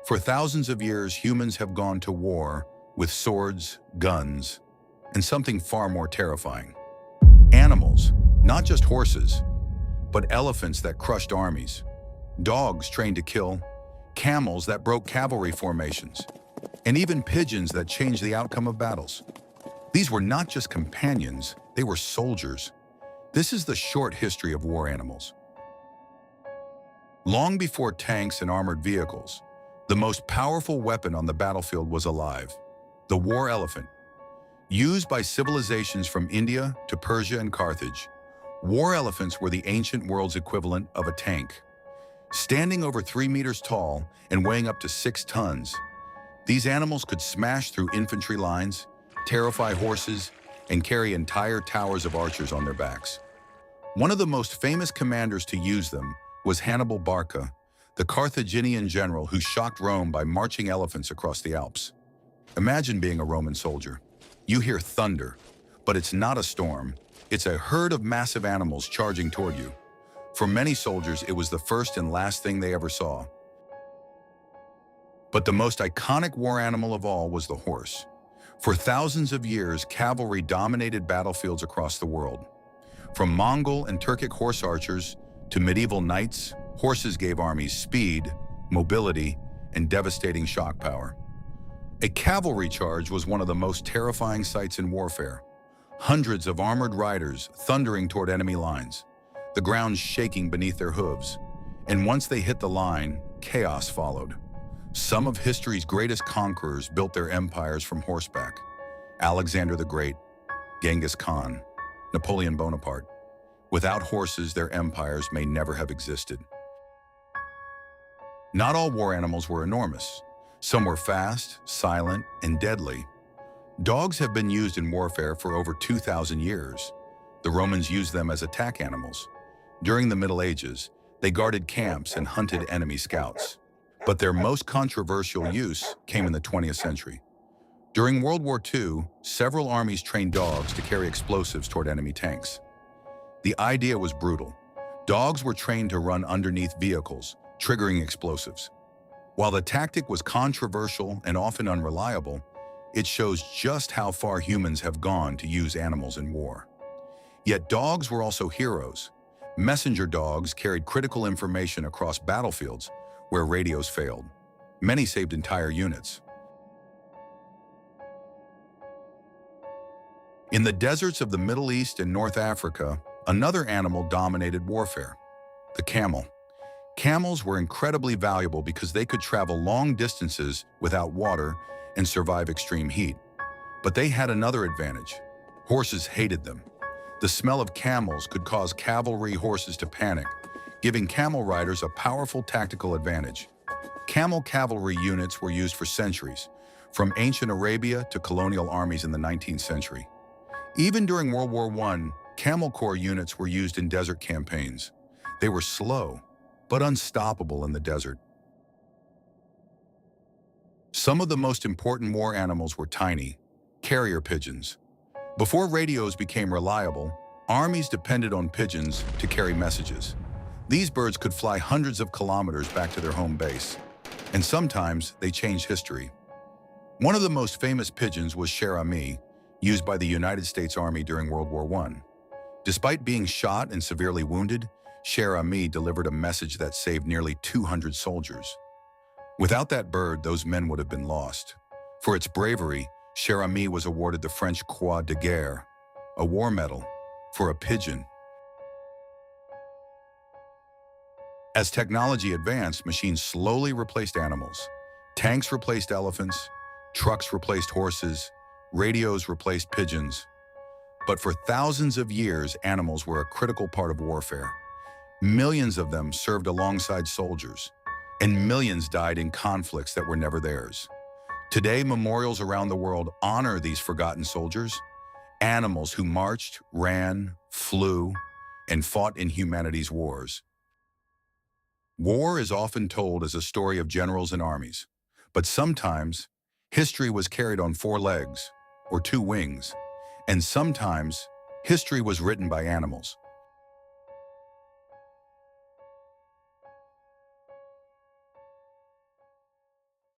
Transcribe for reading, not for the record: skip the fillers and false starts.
For thousands of years, humans have gone to war with swords, guns, and something far more terrifying. Animals, not just horses, but elephants that crushed armies, dogs trained to kill, camels that broke cavalry formations, and even pigeons that changed the outcome of battles. These were not just companions, they were soldiers. This is the short history of war animals. Long before tanks and armored vehicles, the most powerful weapon on the battlefield was alive, the war elephant. Used by civilizations from India to Persia and Carthage, war elephants were the ancient world's equivalent of a tank. Standing over 3 meters tall and weighing up to 6 tons, these animals could smash through infantry lines, terrify horses, and carry entire towers of archers on their backs. One of the most famous commanders to use them was Hannibal Barca, the Carthaginian general who shocked Rome by marching elephants across the Alps. Imagine being a Roman soldier. You hear thunder, but it's not a storm. It's a herd of massive animals charging toward you. For many soldiers, it was the first and last thing they ever saw. But the most iconic war animal of all was the horse. For thousands of years, cavalry dominated battlefields across the world. From Mongol and Turkic horse archers to medieval knights, horses gave armies speed, mobility, and devastating shock power. A cavalry charge was one of the most terrifying sights in warfare. Hundreds of armored riders thundering toward enemy lines, the ground shaking beneath their hooves. And once they hit the line, chaos followed. Some of history's greatest conquerors built their empires from horseback. Alexander the Great, Genghis Khan, Napoleon Bonaparte. Without horses, their empires may never have existed. Not all war animals were enormous. Some were fast, silent, and deadly. Dogs have been used in warfare for over 2,000 years. The Romans used them as attack animals. During the Middle Ages, they guarded camps and hunted enemy scouts. But their most controversial use came in the 20th century. During World War II, several armies trained dogs to carry explosives toward enemy tanks. The idea was brutal. Dogs were trained to run underneath vehicles, triggering explosives. While the tactic was controversial and often unreliable, it shows just how far humans have gone to use animals in war. Yet dogs were also heroes. Messenger dogs carried critical information across battlefields where radios failed. Many saved entire units. In the deserts of the Middle East and North Africa, another animal dominated warfare: the camel. Camels were incredibly valuable because they could travel long distances without water and survive extreme heat. But they had another advantage. Horses hated them. The smell of camels could cause cavalry horses to panic, giving camel riders a powerful tactical advantage. Camel cavalry units were used for centuries, from ancient Arabia to colonial armies in the 19th century. Even during World War I, Camel Corps units were used in desert campaigns. They were slow, but unstoppable in the desert. Some of the most important war animals were tiny, carrier pigeons. Before radios became reliable, armies depended on pigeons to carry messages. These birds could fly hundreds of kilometers back to their home base, and sometimes they changed history. One of the most famous pigeons was cher ami, used by the United States Army during World War I. Despite being shot and severely wounded, cher ami delivered a message that saved nearly 200 soldiers. Without that bird, those men would have been lost. For its bravery, cher ami was awarded the French Croix de Guerre, a war medal, for a pigeon. As technology advanced, machines slowly replaced animals. Tanks replaced elephants, trucks replaced horses, radios replaced pigeons. But for thousands of years, animals were a critical part of warfare. Millions of them served alongside soldiers, and millions died in conflicts that were never theirs. Today, memorials around the world honor these forgotten soldiers, animals who marched, ran, flew, and fought in humanity's wars. War is often told as a story of generals and armies, but sometimes history was carried on 4 legs or 2 wings, and sometimes history was written by animals.